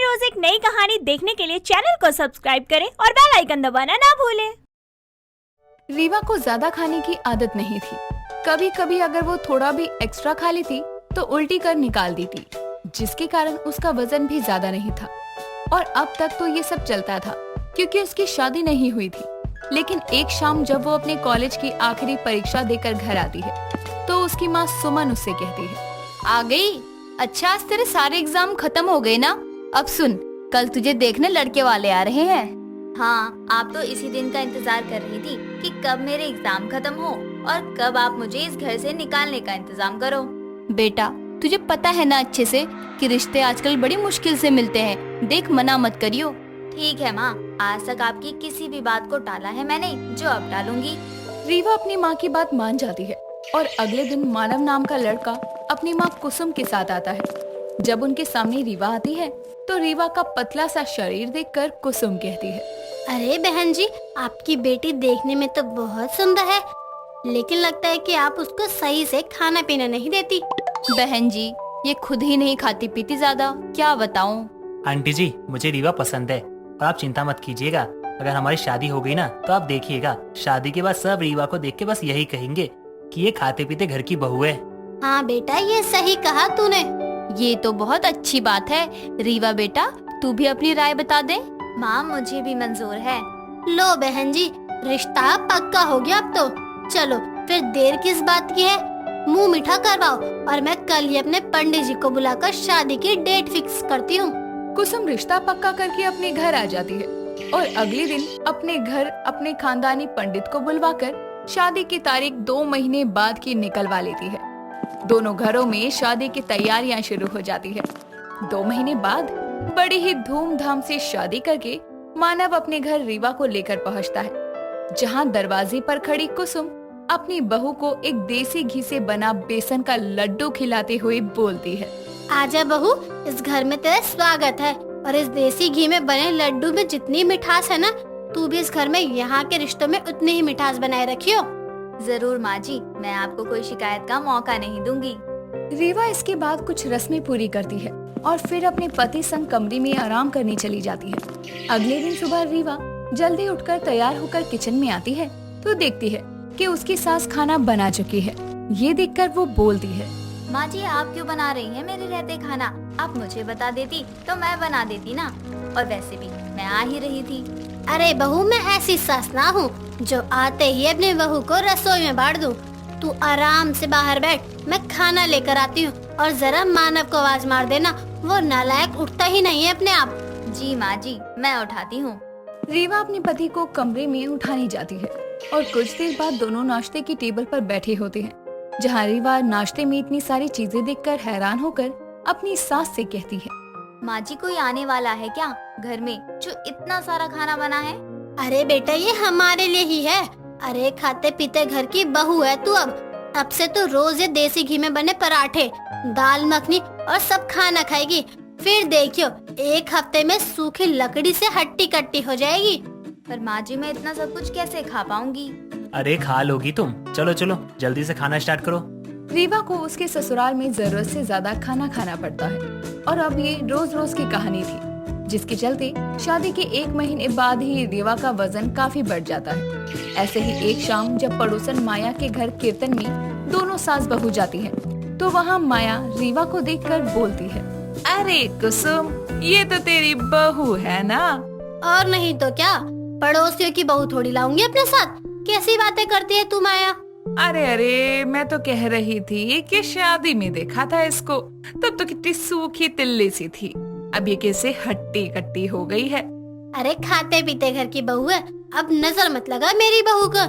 रोज एक नई कहानी देखने के लिए चैनल को सब्सक्राइब करें और बेल आइकन दबाना ना भूलें। रीवा को ज्यादा खाने की आदत नहीं थी। कभी कभी अगर वो थोड़ा भी एक्स्ट्रा खा लेती तो उल्टी कर निकाल देती, जिसके कारण उसका वजन भी ज्यादा नहीं था। और अब तक तो ये सब चलता था क्योंकि उसकी शादी नहीं हुई थी। लेकिन एक शाम जब वो अपने कॉलेज की आखिरी परीक्षा देकर घर आती है तो उसकी माँ सुमन उससे कहती है, आ गई? अच्छा, आज तेरे सारे एग्जाम खत्म हो गए ना? अब सुन, कल तुझे देखने लड़के वाले आ रहे हैं। हाँ, आप तो इसी दिन का इंतजार कर रही थी कि कब मेरे एग्जाम खत्म हो और कब आप मुझे इस घर से निकालने का इंतजाम करो। बेटा, तुझे पता है ना अच्छे से कि रिश्ते आजकल बड़ी मुश्किल से मिलते हैं। देख, मना मत करियो। ठीक है माँ, आज तक आपकी किसी भी बात को टाला है मैंने, जो अब टालूंगी। रीवा अपनी माँ की बात मान जाती है और अगले दिन मानव नाम का लड़का अपनी माँ कुसुम के साथ आता है। जब उनके सामने रीवा आती है तो रीवा का पतला सा शरीर देखकर कुसुम कहती है, अरे बहन जी, आपकी बेटी देखने में तो बहुत सुंदर है, लेकिन लगता है कि आप उसको सही से खाना पीना नहीं देती। बहन जी, ये खुद ही नहीं खाती पीती ज्यादा, क्या बताऊं। आंटी जी, मुझे रीवा पसंद है और आप चिंता मत कीजिएगा। अगर हमारी शादी हो गई ना तो आप देखिएगा, शादी के बाद सब रीवा को देख के बस यही कहेंगे कि ये खाते पीते घर की बहू है। हाँ बेटा, ये सही कहा तूने। ये तो बहुत अच्छी बात है। रीवा बेटा, तू भी अपनी राय बता दे। माँ, मुझे भी मंजूर है। लो बहन जी, रिश्ता पक्का हो गया अब तो। चलो फिर देर किस बात की है, मुंह मीठा करवाओ और मैं कल ही अपने पंडित जी को बुलाकर शादी की डेट फिक्स करती हूँ। कुसुम रिश्ता पक्का करके अपने घर आ जाती है और अगले दिन अपने घर अपने खानदानी पंडित को बुलवाकर शादी की तारीख 2 महीने बाद की निकलवा लेती है। दोनों घरों में शादी की तैयारियां शुरू हो जाती है। 2 महीने बाद बड़ी ही धूमधाम से शादी करके मानव अपने घर रीवा को लेकर पहुंचता है, जहां दरवाजे पर खड़ी कुसुम अपनी बहू को एक देसी घी से बना बेसन का लड्डू खिलाते हुए बोलती है, आजा बहू, इस घर में तेरा स्वागत है और इस देसी घी में बने लड्डू में जितनी मिठास है ना, तू भी इस घर में यहाँ के रिश्तों में उतनी ही मिठास बनाए रखियो। जरूर माँ जी, मैं आपको कोई शिकायत का मौका नहीं दूंगी। रीवा इसके बाद कुछ रस्में पूरी करती है और फिर अपने पति संग कमरे में आराम करने चली जाती है। अगले दिन सुबह रीवा जल्दी उठकर तैयार होकर किचन में आती है तो देखती है कि उसकी सास खाना बना चुकी है। ये देखकर वो बोलती है, माँ जी, आप क्यों बना रही हैं मेरे रहते खाना? आप मुझे बता देती तो मैं बना देती ना। और वैसे भी मैं आ ही रही थी। अरे बहू, मैं ऐसी सास ना हूँ जो आते ही अपने बहू को रसोई में बांट दूं। तू आराम से बाहर बैठ, मैं खाना लेकर आती हूँ और जरा मानव को आवाज मार देना, वो नालायक उठता ही नहीं है अपने आप। जी माँ जी, मैं उठाती हूँ। रीवा अपने पति को कमरे में उठाने जाती है और कुछ देर बाद दोनों नाश्ते की टेबल पर बैठे होते हैं, जहाँ रीवा नाश्ते में इतनी सारी चीजें देखकर हैरान होकर अपनी सास से कहती है, माँ जी, कोई आने वाला है क्या घर में जो इतना सारा खाना बना है? अरे बेटा, ये हमारे लिए ही है। अरे खाते पीते घर की बहू है तू। अब से तो रोज ये देसी घी में बने पराठे, दाल मखनी और सब खाना खाएगी। फिर देखियो, एक हफ्ते में सूखी लकड़ी से हट्टी कट्टी हो जाएगी। पर माँ जी, मैं इतना सब कुछ कैसे खा पाऊंगी? अरे खा लोगी तुम। चलो चलो जल्दी से खाना स्टार्ट करो। रीवा को उसके ससुराल में जरूरत से ज्यादा खाना खाना पड़ता है और अब ये रोज रोज की कहानी थी, जिसके चलते शादी के 1 महीने बाद ही रीवा का वजन काफी बढ़ जाता है। ऐसे ही एक शाम जब पड़ोसन माया के घर कीर्तन में दोनों सास बहू जाती हैं, तो वहाँ माया रीवा को देखकर बोलती है, अरे कुसुम, ये तो तेरी बहू है ना? और नहीं तो क्या, पड़ोसियों की बहू थोड़ी लाऊंगी अपने साथ। कैसी बातें करती है तू माया? अरे मैं तो कह रही थी कि शादी में देखा था इसको, तब तो कितनी सूखी तिल्ली सी थी, अब ये कैसे हट्टी कट्टी हो गई है। अरे खाते पीते घर की बहू है, अब नजर मत लगा मेरी बहू को।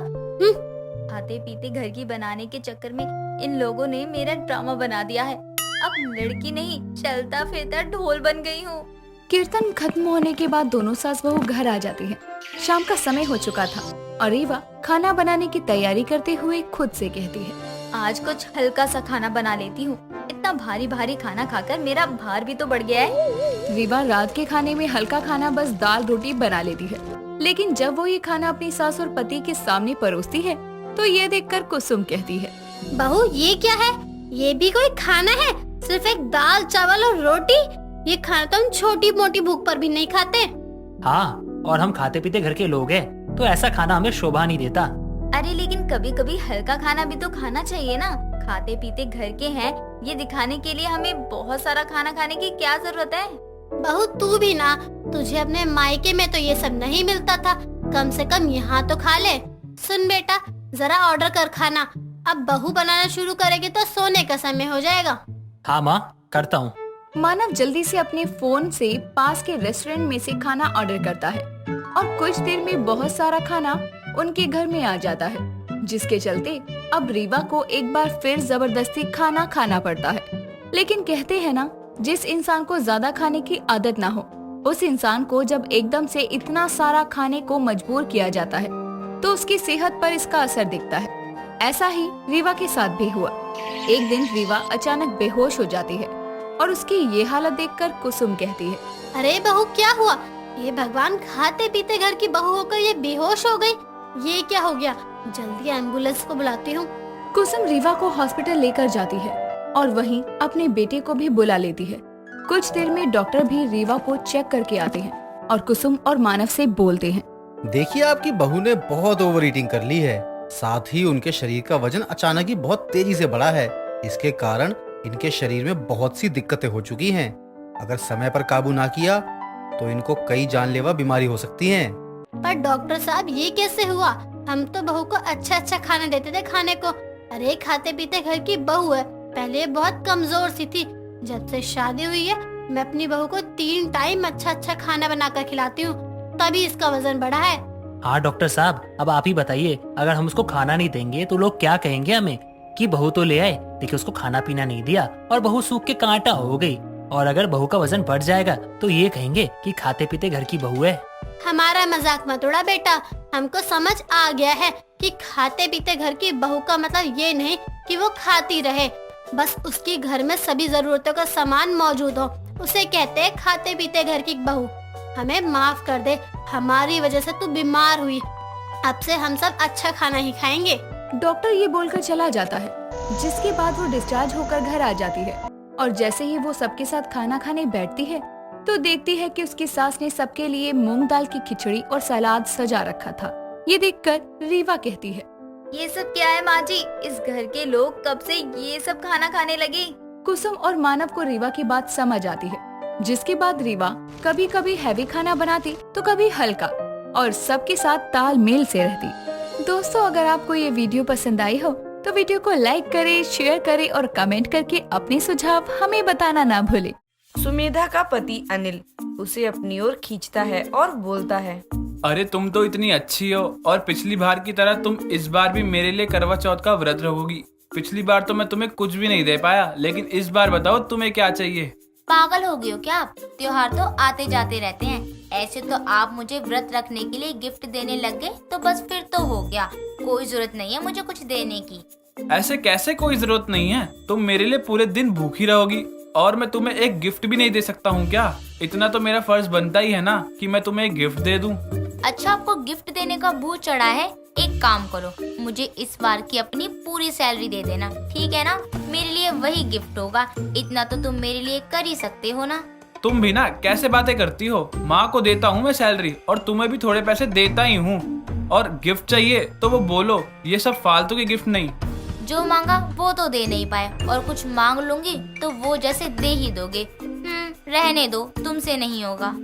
खाते पीते घर की बनाने के चक्कर में इन लोगों ने मेरा ड्रामा बना दिया है। अब लड़की नहीं, चलता फिरता ढोल बन गई हूँ। कीर्तन खत्म होने के बाद दोनों सास बहू घर आ जाती हैं। शाम का समय हो चुका था और रीवा खाना बनाने की तैयारी करते हुए खुद से कहती है, आज कुछ हल्का सा खाना बना लेती हूँ। इतना भारी भारी खाना खाकर मेरा भार भी तो बढ़ गया है। रीवा रात के खाने में हल्का खाना बस दाल रोटी बना लेती है, लेकिन जब वो ये खाना अपनी सास और पति के सामने परोसती है तो ये देखकर कुसुम कहती है, बहू ये क्या है? ये भी कोई खाना है? सिर्फ एक दाल चावल और रोटी? ये खाना तो हम छोटी मोटी भूख पर भी नहीं खाते। हाँ, और हम खाते पीते घर के लोग हैं, तो ऐसा खाना हमें शोभा नहीं देता। अरे लेकिन कभी कभी हल्का खाना भी तो खाना चाहिए ना। खाते पीते घर के हैं, ये दिखाने के लिए हमें बहुत सारा खाना खाने की क्या जरूरत है। बहू तू भी ना, तुझे अपने मायके में तो ये सब नहीं मिलता था, कम से कम यहाँ तो खा ले। सुन बेटा, जरा ऑर्डर कर खाना। अब बहू बनाना शुरू करेगी तो सोने का समय हो जाएगा। हाँ माँ, करता हूँ। मानव जल्दी से अपने फोन से पास के रेस्टोरेंट में से खाना ऑर्डर करता है और कुछ देर में बहुत सारा खाना उनके घर में आ जाता है, जिसके चलते अब रीवा को एक बार फिर जबरदस्ती खाना खाना पड़ता है। लेकिन कहते हैं ना, जिस इंसान को ज्यादा खाने की आदत ना हो, उस इंसान को जब एकदम से इतना सारा खाने को मजबूर किया जाता है तो उसकी सेहत पर इसका असर दिखता है। ऐसा ही रीवा के साथ भी हुआ। एक दिन रीवा अचानक बेहोश हो जाती है और उसकी ये हालत देखकर कुसुम कहती है, अरे बहू क्या हुआ? ये भगवान, खाते पीते घर की बहू होकर ये बेहोश हो गई, ये क्या हो गया? जल्दी एम्बुलेंस को बुलाती हूँ। कुसुम रीवा को हॉस्पिटल लेकर जाती है और वहीं अपने बेटे को भी बुला लेती है। कुछ देर में डॉक्टर भी रीवा को चेक करके आते हैं और कुसुम और मानव से बोलते हैं, देखिए आपकी बहू ने बहुत ओवर ईटिंग कर ली है, साथ ही उनके शरीर का वजन अचानक ही बहुत तेजी से बढ़ा है। इसके कारण इनके शरीर में बहुत सी दिक्कतें हो चुकी हैं। अगर समय पर काबू ना किया तो इनको कई जानलेवा बीमारी हो सकती हैं। पर डॉक्टर साहब ये कैसे हुआ? हम तो बहू को अच्छा अच्छा खाना देते थे खाने को। अरे खाते पीते घर की बहू है, पहले बहुत कमजोर सी थी, जब से शादी हुई है मैं अपनी बहू को 3 टाइम अच्छा अच्छा खाना बनाकर खिलाती हूँ, तभी इसका वजन बढ़ा है। हाँ डॉक्टर साहब, अब आप ही बताइए, अगर हम उसको खाना नहीं देंगे तो लोग क्या कहेंगे हमें कि बहू तो ले आए लेकिन उसको खाना पीना नहीं दिया और बहू सूख के कांटा हो गई। और अगर बहू का वजन बढ़ जाएगा तो ये कहेंगे कि खाते पीते घर की बहू है। हमारा मजाक मत उड़ा बेटा, हमको समझ आ गया है कि खाते पीते घर की बहू का मतलब ये नहीं कि वो खाती रहे, बस उसकी घर में सभी जरूरतों का सामान मौजूद हो, उसे कहते हैं खाते पीते घर की बहू। हमें माफ कर दे, हमारी वजह से तू बीमार हुई, अब से हम सब अच्छा खाना ही खाएंगे। डॉक्टर ये बोलकर चला जाता है, जिसके बाद वो डिस्चार्ज होकर घर आ जाती है और जैसे ही वो सबके साथ खाना खाने बैठती है तो देखती है कि उसकी सास ने सबके लिए मूंग दाल की खिचड़ी और सलाद सजा रखा था। ये देखकर रीवा कहती है, ये सब क्या है माँ जी? इस घर के लोग कब से ये सब खाना खाने लगे? कुसुम और मानव को रीवा की बात समझ आती है, जिसके बाद रीवा कभी कभी हैवी खाना बनाती तो कभी हल्का और सबके साथ तालमेल से रहती। दोस्तों, अगर आपको ये वीडियो पसंद आई हो तो वीडियो को लाइक करें, शेयर करें और कमेंट करके अपने सुझाव हमें बताना ना भूलें। सुमेधा का पति अनिल उसे अपनी ओर खींचता है और बोलता है, अरे तुम तो इतनी अच्छी हो और पिछली बार की तरह तुम इस बार भी मेरे लिए करवा चौथ का व्रत रखोगी। पिछली बार तो मैं तुम्हें कुछ भी नहीं दे पाया, लेकिन इस बार बताओ तुम्हें क्या चाहिए। पागल हो गए हो क्या आप? त्योहार तो आते जाते रहते हैं, ऐसे तो आप मुझे व्रत रखने के लिए गिफ्ट देने लग गए तो बस फिर तो हो गया, कोई जरूरत नहीं है मुझे कुछ देने की। ऐसे कैसे कोई जरूरत नहीं है? तुम मेरे लिए पूरे दिन भूखी रहोगी और मैं तुम्हें एक गिफ्ट भी नहीं दे सकता हूँ क्या? इतना तो मेरा फर्ज बनता ही है ना कि मैं तुम्हें एक गिफ्ट दे दूँ। अच्छा, आपको गिफ्ट देने का भूत चढ़ा है? एक काम करो, मुझे इस बार की अपनी पूरी सैलरी दे देना, ठीक है ना? मेरे लिए वही गिफ्ट होगा, इतना तो तुम मेरे लिए कर ही सकते हो ना। तुम भी ना कैसे बातें करती हो? माँ को देता हूँ मैं सैलरी और तुम्हें भी थोड़े पैसे देता ही हूँ, और गिफ्ट चाहिए तो वो बोलो, ये सब फालतू के गिफ्ट नहीं। जो मांगा वो तो दे नहीं पाए और कुछ मांग लूंगी तो वो जैसे दे ही दोगे। रहने दो, तुमसे नहीं होगा।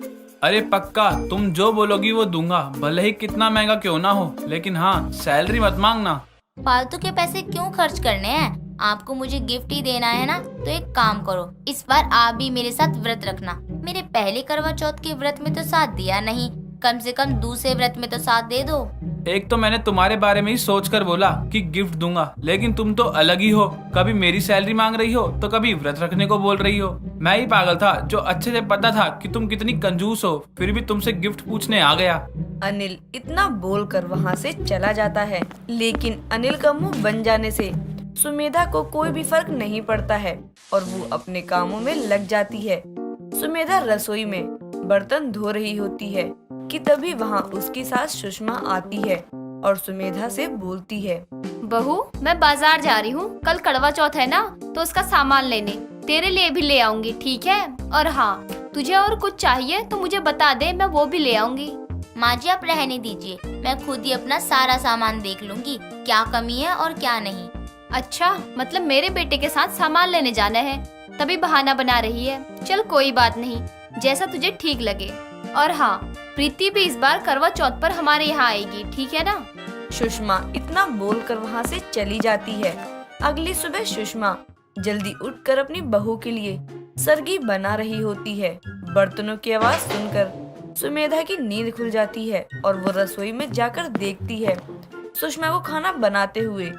अरे पक्का, तुम जो बोलोगी वो दूंगा, भले ही कितना महंगा क्यों ना हो, लेकिन हाँ सैलरी मत मांगना। फालतू के पैसे क्यों खर्च करने हैं? आपको मुझे गिफ्ट ही देना है ना, तो एक काम करो, इस बार आप भी मेरे साथ व्रत रखना। मेरे पहले करवा चौथ के व्रत में तो साथ दिया नहीं, कम से कम दूसरे व्रत में तो साथ दे दो। एक तो मैंने तुम्हारे बारे में ही सोचकर बोला कि गिफ्ट दूंगा, लेकिन तुम तो अलग ही हो, कभी मेरी सैलरी मांग रही हो तो कभी व्रत रखने को बोल रही हो। मैं ही पागल था जो अच्छे से पता था कि तुम कितनी कंजूस हो, फिर भी तुमसे गिफ्ट पूछने आ गया। अनिल इतना बोलकर वहाँ से चला जाता है, लेकिन अनिल का मुंह बन जाने से सुमेधा को कोई भी फर्क नहीं पड़ता है और वो अपने कामों में लग जाती है। सुमेधा रसोई में बर्तन धो रही होती है कि तभी वहाँ उसकी सास सुषमा आती है और सुमेधा से बोलती है, बहू, मैं बाजार जा रही हूँ, कल कड़वा चौथ है ना, तो उसका सामान लेने तेरे लिए भी ले आऊंगी, ठीक है? और हाँ, तुझे और कुछ चाहिए तो मुझे बता दे, मैं वो भी ले आऊंगी। माँ जी आप रहने दीजिए, मैं खुद ही अपना सारा सामान देख लूंगी, क्या कमी है और क्या नहीं। अच्छा, मतलब मेरे बेटे के साथ सामान लेने जाना है, तभी बहाना बना रही है। चल कोई बात नहीं, जैसा तुझे ठीक लगे। और हाँ, प्रीति भी इस बार करवा चौथ पर हमारे यहाँ आएगी, ठीक है ना? सुषमा इतना बोलकर वहाँ से चली जाती है। अगली सुबह सुषमा जल्दी उठकर अपनी बहू के लिए सरगी बना रही होती है। बर्तनों की आवाज सुनकर सुमेधा की नींद खुल जाती है और वो रसोई में जाकर देखती है सुषमा को खाना बनाते हुए।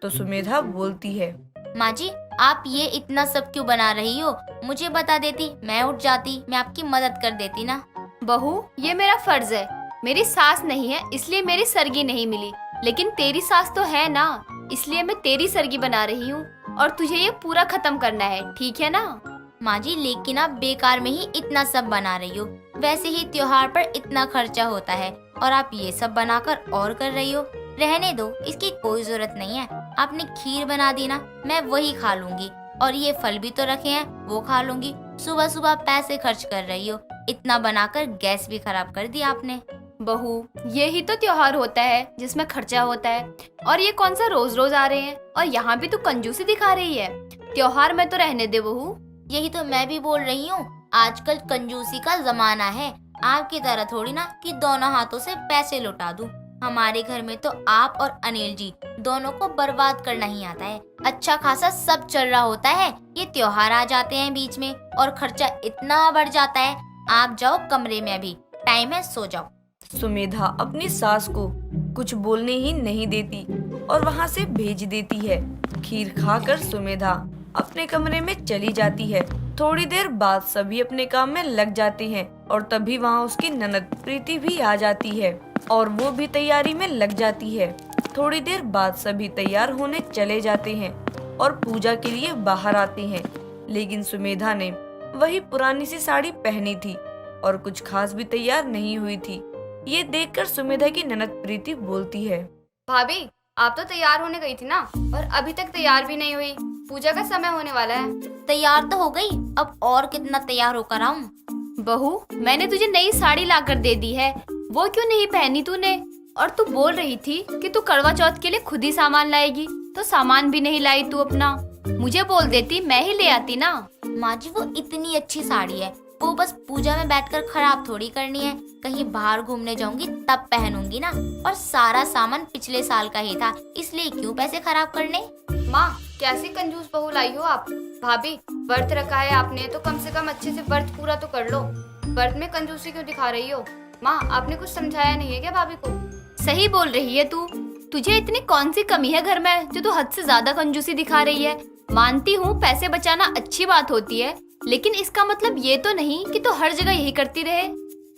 तो सुमेधा बोलती है, माँ जी आप ये इतना सब क्यों बना रही हो? मुझे बता देती, मैं उठ जाती, मैं आपकी मदद कर देती ना। बहू, ये मेरा फर्ज है, मेरी सास नहीं है इसलिए मेरी सरगी नहीं मिली, लेकिन तेरी सास तो है ना, इसलिए मैं तेरी सरगी बना रही हूँ और तुझे ये पूरा खत्म करना है, ठीक है ना? माँ जी लेकिन आप बेकार में ही इतना सब बना रही हो, वैसे ही त्योहार पर इतना खर्चा होता है और आप ये सब बनाकर और कर रही हो। रहने दो, इसकी कोई जरूरत नहीं है। आपने खीर बना दी ना, मैं वही खा लूंगी, और ये फल भी तो रखे हैं वो खा लूंगी। सुबह सुबह पैसे खर्च कर रही हो, इतना बनाकर गैस भी खराब कर दी आपने। बहू, यही तो त्योहार होता है जिसमें खर्चा होता है, और ये कौन सा रोज रोज आ रहे हैं, और यहाँ भी तो कंजूसी दिखा रही है। त्योहार में तो रहने दे बहू। यही तो मैं भी बोल रही हूँ, आजकल कंजूसी का जमाना है, आपकी तरह थोड़ी ना कि दोनों हाथों से पैसे लुटा दूं। हमारे घर में तो आप और अनिल जी दोनों को बर्बाद करना ही आता है। अच्छा खासा सब चल रहा होता है, ये त्योहार आ जाते हैं बीच में और खर्चा इतना बढ़ जाता है। आप जाओ कमरे में, अभी टाइम है, सो जाओ। सुमेधा अपनी सास को कुछ बोलने ही नहीं देती और वहाँ से भेज देती है। खीर खाकर सुमेधा अपने कमरे में चली जाती है। थोड़ी देर बाद सभी अपने काम में लग जाते हैं और तभी वहाँ उसकी ननद प्रीति भी आ जाती है और वो भी तैयारी में लग जाती है। थोड़ी देर बाद सभी तैयार होने चले जाते हैं और पूजा के लिए बाहर आते हैं, लेकिन सुमेधा ने वही पुरानी सी साड़ी पहनी थी और कुछ खास भी तैयार नहीं हुई थी। ये देखकर सुमेधा की ननद प्रीति बोलती है, भाभी आप तो तैयार होने गई थी ना, और अभी तक तैयार भी नहीं हुई, पूजा का समय होने वाला है। तैयार तो हो गई, अब और कितना तैयार होकर आऊं? बहू, मैंने तुझे नई साड़ी लाकर दे दी है, वो क्यों नहीं पहनी तूने? और तू बोल रही थी कि तू करवा चौथ के लिए खुद ही सामान लाएगी, तो सामान भी नहीं लाई तू अपना। मुझे बोल देती, मैं ही ले आती ना। माँ जी वो इतनी अच्छी साड़ी है, वो बस पूजा में बैठकर खराब थोड़ी करनी है, कहीं बाहर घूमने जाऊंगी तब पहनूंगी ना, और सारा सामान पिछले साल का ही था, इसलिए क्यों पैसे खराब करने। माँ कैसी कंजूस बहू लाई हो आप। भाभी व्रत रखा है आपने तो कम से कम अच्छे से व्रत पूरा तो कर लो, व्रत में कंजूसी क्यों दिखा रही हो? माँ आपने कुछ समझाया नहीं है क्या भाभी को? सही बोल रही है तू, तुझे इतनी कौन सी कमी है घर में जो तू हद से ज्यादा कंजूसी दिखा रही है। मानती हूँ पैसे बचाना अच्छी बात होती है, लेकिन इसका मतलब ये तो नहीं कि तू हर जगह यही करती रहे।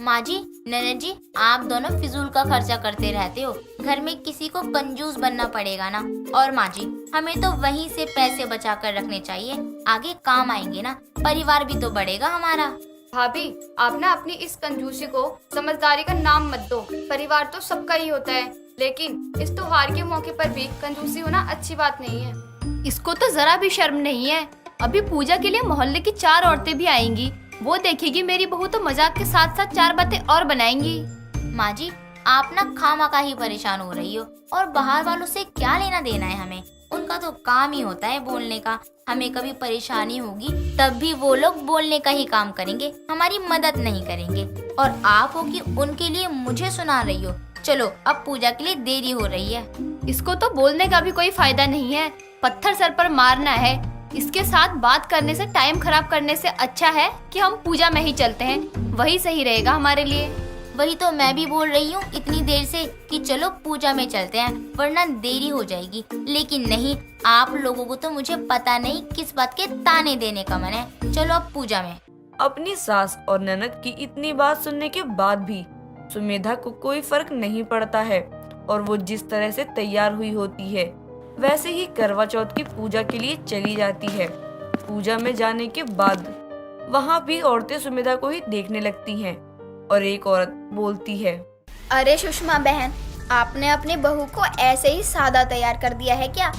माँ जी, ननद जी, आप दोनों फिजूल का खर्चा करते रहते हो, घर में किसी को कंजूस बनना पड़ेगा ना। और माँ जी, हमें तो वहीं से पैसे बचा कर रखने चाहिए, आगे काम आएंगे ना, परिवार भी तो बढ़ेगा हमारा। भाभी आप ना अपनी इस कंजूसी को समझदारी का नाम मत दो, परिवार तो सबका ही होता है, लेकिन इस त्योहार के मौके पर भी कंजूसी होना अच्छी बात नहीं है। इसको तो जरा भी शर्म नहीं है। अभी पूजा के लिए मोहल्ले की 4 औरतें भी आएंगी, वो देखेगी मेरी बहू तो मजाक के साथ साथ 4 बातें और बनाएंगी। माँ जी आप ना खामखा ही परेशान हो रही हो, और बाहर वालों से क्या लेना देना है हमें, उनका तो काम ही होता है बोलने का। हमें कभी परेशानी होगी तब भी वो लोग बोलने का ही काम करेंगे, हमारी मदद नहीं करेंगे, और आप हो कि उनके लिए मुझे सुना रही हो। चलो अब पूजा के लिए देरी हो रही है। इसको तो बोलने का भी कोई फायदा नहीं है, पत्थर सर पर मारना है। इसके साथ बात करने से, टाइम खराब करने से अच्छा है कि हम पूजा में ही चलते हैं, वही सही रहेगा हमारे लिए। वही तो मैं भी बोल रही हूँ इतनी देर से कि चलो पूजा में चलते हैं, वरना देरी हो जाएगी, लेकिन नहीं, आप लोगों को तो मुझे पता नहीं किस बात के ताने देने का मन है। चलो अब पूजा में। अपनी सास और ननद की इतनी बात सुनने के बाद भी सुमेधा को कोई फर्क नहीं पड़ता है, और वो जिस तरह से तैयार हुई होती है वैसे ही करवा चौथ की पूजा के लिए चली जाती है। पूजा में जाने के बाद वहाँ भी औरतें सुमेधा को ही देखने लगती हैं और एक औरत बोलती है, अरे सुषमा बहन, आपने अपनी बहू को ऐसे ही सादा तैयार कर दिया है क्या?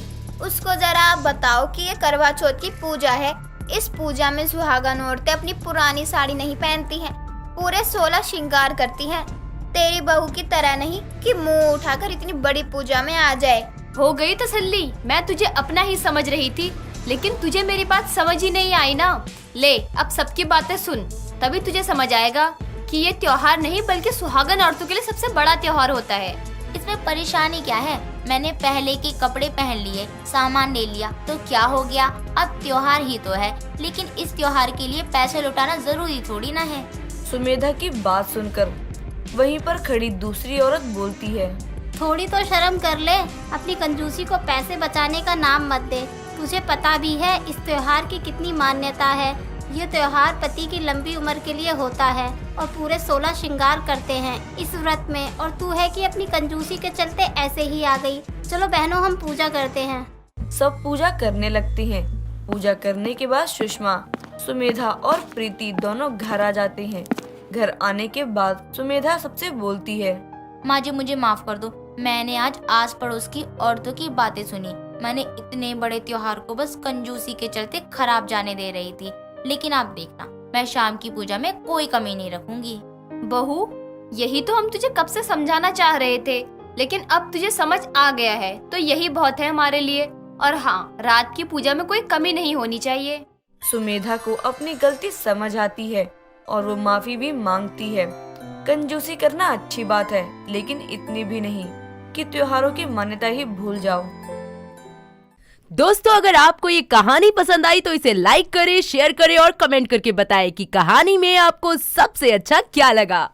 उसको जरा आप बताओ कि ये करवा चौथ की पूजा है, इस पूजा में सुहागन औरतें अपनी पुरानी साड़ी नहीं पहनती हैं, पूरे 16 श्रृंगार करती हैं। तेरी बहू की तरह नहीं कि मुंह उठाकर इतनी बड़ी पूजा में आ जाए। हो गई तसल्ली, मैं तुझे अपना ही समझ रही थी, लेकिन तुझे मेरी बात समझ ही नहीं आई ना। ले अब सबकी बातें सुन, तभी तुझे समझ आएगा कि ये त्योहार नहीं बल्कि सुहागन औरतों के लिए सबसे बड़ा त्योहार होता है। इसमें परेशानी क्या है? मैंने पहले के कपड़े पहन लिए, सामान ले लिया, तो क्या हो गया? अब त्योहार ही तो है, लेकिन इस त्योहार के लिए पैसे लुटाना जरूरी थोड़ी ना है। सुमेधा की बात सुनकर वहीं पर खड़ी दूसरी औरत बोलती है, थोड़ी तो शर्म कर ले, अपनी कंजूसी को पैसे बचाने का नाम मत दे। तुझे पता भी है इस त्योहार की कितनी मान्यता है। ये त्योहार पति की लंबी उम्र के लिए होता है और पूरे 16 श्रृंगार करते हैं इस व्रत में, और तू है कि अपनी कंजूसी के चलते ऐसे ही आ गई। चलो बहनों, हम पूजा करते हैं। सब पूजा करने लगती हैं। पूजा करने के बाद सुषमा, सुमेधा और प्रीति दोनों घर आ जाते हैं। घर आने के बाद सुमेधा सबसे बोलती है, माँ जी मुझे माफ कर दो, मैंने आज आस पड़ोस की औरतों की बातें सुनी। मैंने इतने बड़े त्योहार को बस कंजूसी के चलते खराब जाने दे रही थी, लेकिन आप देखना, मैं शाम की पूजा में कोई कमी नहीं रखूंगी। बहू, यही तो हम तुझे कब से समझाना चाह रहे थे, लेकिन अब तुझे समझ आ गया है, तो यही बहुत है हमारे लिए। और हाँ, रात की पूजा में कोई कमी नहीं होनी चाहिए। सुमेधा को अपनी गलती समझ आती है और वो माफी भी मांगती है। कंजूसी करना अच्छी बात है, लेकिन इतनी भी नहीं कि त्योहारों की मान्यता ही भूल जाओ। दोस्तों, अगर आपको ये कहानी पसंद आई तो इसे लाइक करें, शेयर करें और कमेंट करके बताएं कि कहानी में आपको सबसे अच्छा क्या लगा।